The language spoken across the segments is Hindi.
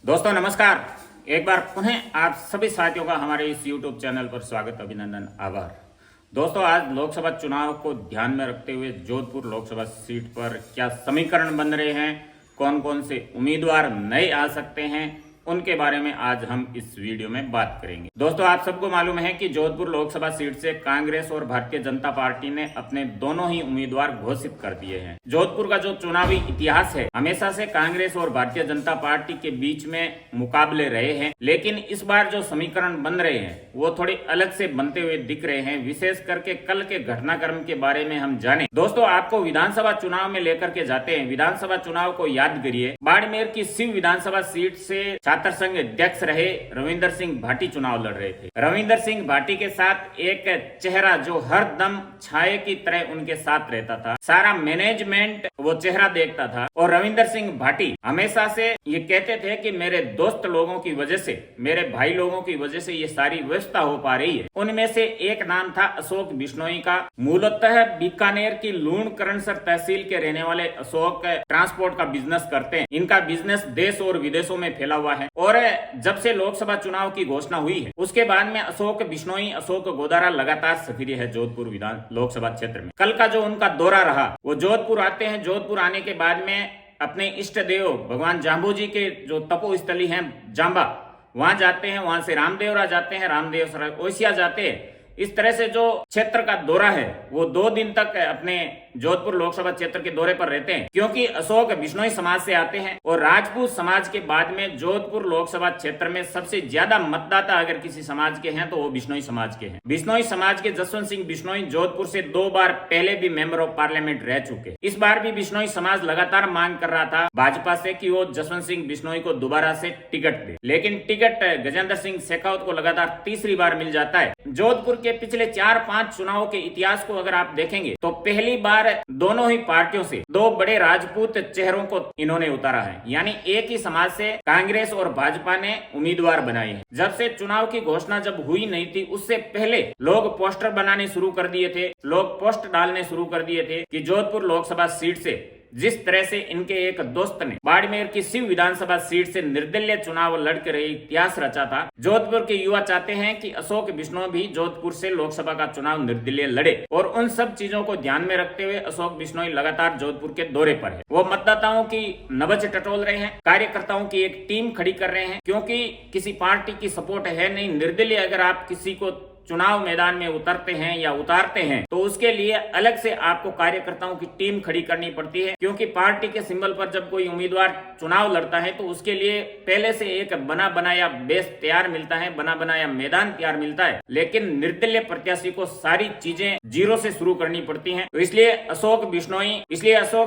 दोस्तों नमस्कार। एक बार पुनः आप सभी साथियों का हमारे इस YouTube चैनल पर स्वागत, अभिनंदन, आभार। दोस्तों आज लोकसभा चुनाव को ध्यान में रखते हुए जोधपुर लोकसभा सीट पर क्या समीकरण बन रहे हैं, कौन कौन से उम्मीदवार नए आ सकते हैं, उनके बारे में आज हम इस वीडियो में बात करेंगे। दोस्तों आप सबको मालूम है कि जोधपुर लोकसभा सीट से कांग्रेस और भारतीय जनता पार्टी ने अपने दोनों ही उम्मीदवार घोषित कर दिए हैं। जोधपुर का जो चुनावी इतिहास है, हमेशा से कांग्रेस और भारतीय जनता पार्टी के बीच में मुकाबले रहे हैं, लेकिन इस बार जो समीकरण बन रहे हैं वो थोड़े अलग से बनते हुए दिख रहे हैं। विशेष करके कल के घटनाक्रम के बारे में हम जाने। दोस्तों आपको विधानसभा चुनाव में लेकर के जाते हैं। विधानसभा चुनाव को याद करिए। बाड़मेर की शिव विधानसभा सीट से छात्र संघ अध्यक्ष रहे रविंदर सिंह भाटी चुनाव लड़ रहे थे। रविंदर सिंह भाटी के साथ एक चेहरा जो हर दम छाये की तरह उनके साथ रहता था, सारा मैनेजमेंट वो चेहरा देखता था। और रविंदर सिंह भाटी हमेशा से ये कहते थे कि मेरे दोस्त लोगों की वजह से, मेरे भाई लोगों की वजह से ये सारी व्यवस्था हो पा रही है। उनमें से एक नाम था अशोक बिश्नोई का। मूलतः बीकानेर की लूणकरणसर तहसील के रहने वाले अशोक ट्रांसपोर्ट का बिजनेस करते हैं। इनका बिजनेस देश और विदेशों में फैला हुआ है। और जब से लोकसभा चुनाव की घोषणा हुई है उसके बाद में अशोक बिश्नोई, अशोक गोदारा लगातार सक्रिय है जोधपुर विधान लोकसभा क्षेत्र में। कल का जो उनका दौरा रहा, वो जोधपुर आते हैं। जोधपुर आने के बाद में अपने इष्ट देव भगवान जाम्बू जी के जो तपोस्थली है जाम्बा, वहां जाते हैं। वहां से रामदेवरा जाते हैं, रामदेव ओसिया जाते हैं। इस तरह से जो क्षेत्र का दौरा है वो 2 दिन तक अपने जोधपुर लोकसभा क्षेत्र के दौरे पर रहते हैं, क्योंकि अशोक बिश्नोई समाज से आते हैं। और राजपूत समाज के बाद में जोधपुर लोकसभा क्षेत्र में सबसे ज्यादा मतदाता अगर किसी समाज के हैं तो वो बिश्नोई समाज के हैं। बिश्नोई समाज के जसवंत सिंह बिश्नोई जोधपुर से 2 बार पहले भी मेंबर ऑफ पार्लियामेंट रह चुके। इस बार भी बिश्नोई समाज लगातार मांग कर रहा था भाजपा से कि वो जसवंत सिंह बिश्नोई को दोबारा से टिकट दे, लेकिन टिकट गजेंद्र सिंह शेखावत को लगातार तीसरी बार मिल जाता है। जोधपुर के पिछले 4-5 चुनावों के इतिहास को अगर आप देखेंगे तो पहली बार दोनों ही पार्टियों से 2 बड़े राजपूत चेहरों को इन्होंने उतारा है। यानी एक ही समाज से कांग्रेस और भाजपा ने उम्मीदवार बनाए हैं। जब से चुनाव की घोषणा जब हुई नहीं थी उससे पहले लोग पोस्टर बनाने शुरू कर दिए थे, लोग पोस्ट डालने शुरू कर दिए थे कि जोधपुर लोकसभा सीट से जिस तरह से इनके एक दोस्त ने बाड़मेर की शिव विधानसभा सीट से निर्दलीय चुनाव लड़कर इतिहास रचा था, जोधपुर के युवा चाहते हैं कि अशोक बिश्नोई भी जोधपुर से लोकसभा का चुनाव निर्दलीय लड़े। और उन सब चीजों को ध्यान में रखते हुए अशोक बिश्नोई लगातार जोधपुर के दौरे पर है। वो मतदाताओं की नब्ज टटोल रहे हैं, कार्यकर्ताओं की एक टीम खड़ी कर रहे हैं, क्योंकि किसी पार्टी की सपोर्ट है नहीं। निर्दलीय अगर आप किसी को चुनाव मैदान में उतरते हैं या उतारते हैं तो उसके लिए अलग से आपको कार्यकर्ताओं की टीम खड़ी करनी पड़ती है, क्योंकि पार्टी के सिंबल पर जब कोई उम्मीदवार चुनाव लड़ता है तो उसके लिए पहले से एक बना बनाया बेस तैयार मिलता है, बना बनाया मैदान तैयार मिलता है। लेकिन निर्दलीय प्रत्याशी को सारी चीजें जीरो से शुरू करनी पड़ती हैं। तो इसलिए अशोक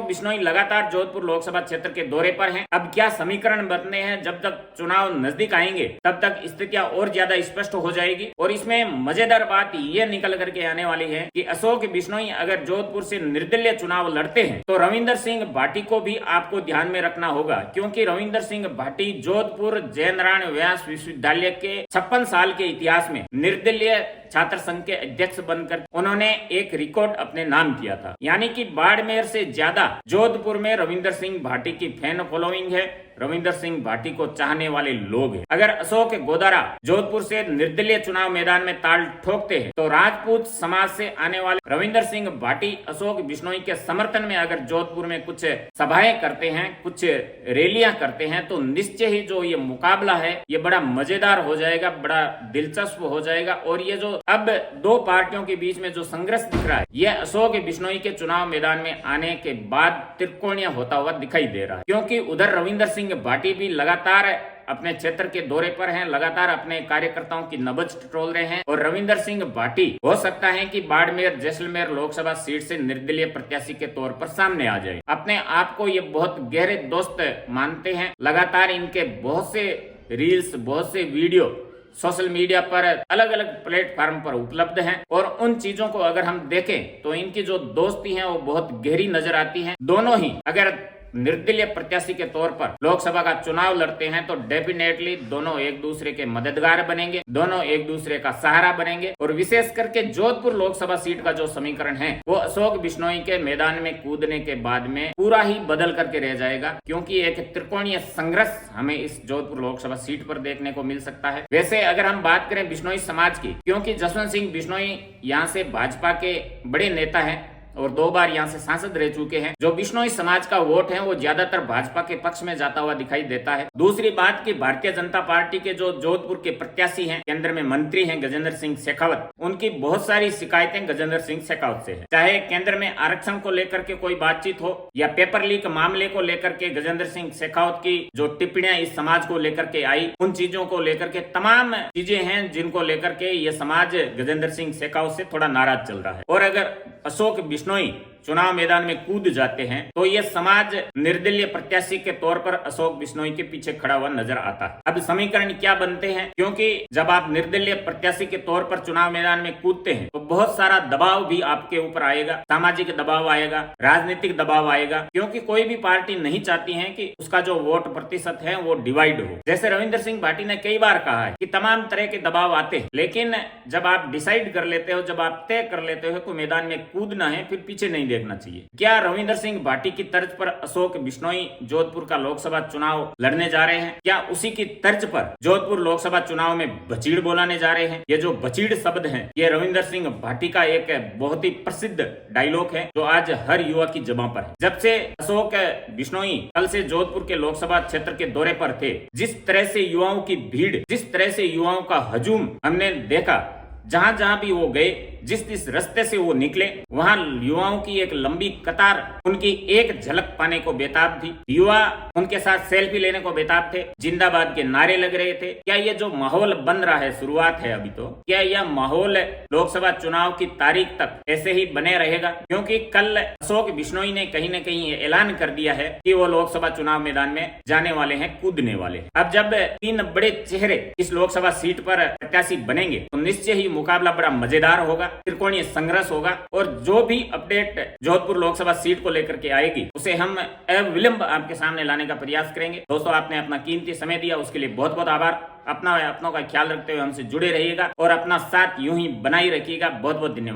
बिश्नोई लगातार जोधपुर लोकसभा क्षेत्र के दौरे पर हैं। अब क्या समीकरण बनने हैं, जब तक चुनाव नजदीक आएंगे तब तक स्थितियां और ज्यादा स्पष्ट हो जाएगी। और इसमें मजेदार बात ये निकल करके आने वाली है कि अशोक बिश्नोई अगर जोधपुर से निर्दलीय चुनाव लड़ते हैं तो रविंदर सिंह भाटी को भी आपको ध्यान में रखना होगा, क्योंकि रविंदर सिंह भाटी जोधपुर जय नारायण व्यास विश्वविद्यालय के 56 साल के इतिहास में निर्दलीय छात्र संघ के अध्यक्ष बनकर उन्होंने एक रिकॉर्ड अपने नाम किया था। यानी कि बाड़मेर से ज्यादा जोधपुर में रविंदर सिंह भाटी की फैन फॉलोइंग है, रविंदर सिंह भाटी को चाहने वाले लोग हैं। अगर अशोक गोदारा जोधपुर से निर्दलीय चुनाव मैदान में ताल ठोकते हैं तो राजपूत समाज से आने वाले रविंदर सिंह भाटी अशोक बिश्नोई के समर्थन में अगर जोधपुर में कुछ सभाएं करते हैं, कुछ रैलियां करते हैं, तो निश्चय ही जो ये मुकाबला है ये बड़ा मजेदार हो जाएगा, बड़ा दिलचस्प हो जाएगा। और ये जो अब 2 पार्टियों के बीच में जो संघर्ष दिख रहा है ये अशोक बिश्नोई के चुनाव मैदान में आने के बाद त्रिकोणीय होता हुआ दिखाई दे रहा है, क्योंकि उधर रविंदर सिंह भाटी भी लगातार अपने क्षेत्र के दौरे पर हैं, लगातार अपने कार्यकर्ताओं की नब्ज टटोल रहे हैं। और रविंदर सिंह भाटी हो सकता है कि बाड़मेर जैसलमेर लोकसभा सीट से निर्दलीय प्रत्याशी के तौर पर सामने आ जाए। अपने आप को ये बहुत गहरे दोस्त मानते हैं। लगातार इनके बहुत से रील्स, बहुत से वीडियो सोशल मीडिया पर अलग अलग प्लेटफॉर्म पर उपलब्ध हैं। और उन चीजों को अगर हम देखें तो इनकी जो दोस्ती है वो बहुत गहरी नजर आती है। दोनों ही अगर निर्दलीय प्रत्याशी के तौर पर लोकसभा का चुनाव लड़ते हैं तो डेफिनेटली दोनों एक दूसरे के मददगार बनेंगे, दोनों एक दूसरे का सहारा बनेंगे। और विशेष करके जोधपुर लोकसभा सीट का जो समीकरण है वो अशोक बिश्नोई के मैदान में कूदने के बाद में पूरा ही बदल करके रह जाएगा, क्योंकि एक त्रिकोणीय संघर्ष हमें इस जोधपुर लोकसभा सीट पर देखने को मिल सकता है। वैसे अगर हम बात करें बिश्नोई समाज की, क्योंकि जसवंत सिंह बिश्नोई यहाँ से भाजपा के बड़े नेता हैं और 2 बार यहाँ से सांसद रह चुके हैं, जो बिश्नोई समाज का वोट है वो ज्यादातर भाजपा के पक्ष में जाता हुआ दिखाई देता है। दूसरी बात की भारतीय जनता पार्टी के जो जोधपुर के प्रत्याशी हैं, केंद्र में मंत्री हैं गजेंद्र सिंह शेखावत, उनकी बहुत सारी शिकायतें गजेंद्र सिंह शेखावत से है। चाहे केंद्र में आरक्षण को लेकर के कोई बातचीत हो या पेपर लीक मामले को लेकर के गजेंद्र सिंह शेखावत की जो टिप्पणियां इस समाज को लेकर के आई, उन चीजों को लेकर के तमाम चीजें हैं जिनको लेकर के ये समाज गजेंद्र सिंह शेखावत से थोड़ा नाराज चल रहा है। और अगर अशोक बिश्नोई चुनाव मैदान में कूद जाते हैं तो ये समाज निर्दलीय प्रत्याशी के तौर पर अशोक बिश्नोई के पीछे खड़ा हुआ नजर आता है। अब समीकरण क्या बनते हैं, क्योंकि जब आप निर्दलीय प्रत्याशी के तौर पर चुनाव मैदान में कूदते हैं तो बहुत सारा दबाव भी आपके ऊपर आएगा, सामाजिक दबाव आएगा, राजनीतिक दबाव आएगा, क्योंकि कोई भी पार्टी नहीं चाहती है कि उसका जो वोट प्रतिशत है वो डिवाइड हो। जैसे रविंद्र सिंह भाटी ने कई बार कहा है कि तमाम तरह के दबाव आते हैं, लेकिन जब आप डिसाइड कर लेते हो, जब आप तय कर लेते हो तो मैदान में कूदना है, फिर पीछे नहीं देखना चाहिए। क्या रविंद्र सिंह भाटी की तर्ज पर अशोक बिश्नोई जोधपुर का लोकसभा चुनाव लड़ने जा रहे हैं? क्या उसी की तर्ज पर जोधपुर लोकसभा चुनाव में बचीड़ बोलाने जा रहे हैं? ये जो बचीड़ शब्द है ये रविंद्र सिंह भाटी का एक बहुत ही प्रसिद्ध डायलॉग है जो आज हर युवा की जुबान पर है। जब से अशोक बिश्नोई कल से जोधपुर के लोकसभा क्षेत्र के दौरे पर थे, जिस तरह से युवाओं की भीड़, जिस तरह से युवाओं का हजूम हमने देखा, जहां जहां भी वो गए, जिस रास्ते से वो निकले, वहां युवाओं की एक लंबी कतार उनकी एक झलक पाने को बेताब थी। युवा उनके साथ सेल्फी लेने को बेताब थे, जिंदाबाद के नारे लग रहे थे। क्या ये जो माहौल बन रहा है, शुरुआत है अभी तो, क्या यह माहौल लोकसभा चुनाव की तारीख तक ऐसे ही बने रहेगा? क्योंकि कल अशोक बिश्नोई ने कहीं न कहीं ऐलान कर दिया है कि वो लोकसभा चुनाव मैदान में जाने वाले हैं, कूदने वाले हैं। अब जब 3 बड़े चेहरे इस लोकसभा सीट पर प्रत्याशी बनेंगे तो निश्चय ही मुकाबला बड़ा मजेदार होगा, त्रिकोणीय संघर्ष होगा। और जो भी अपडेट जोधपुर लोकसभा सीट को लेकर के आएगी उसे हम अविलंब आपके सामने लाने का प्रयास करेंगे। दोस्तों, आपने अपना कीमती समय दिया, उसके लिए बहुत बहुत आभार। अपनों का ख्याल रखते हुए हमसे जुड़े रहिएगा और अपना साथ यूं ही बनाए रखिएगा। बहुत बहुत धन्यवाद।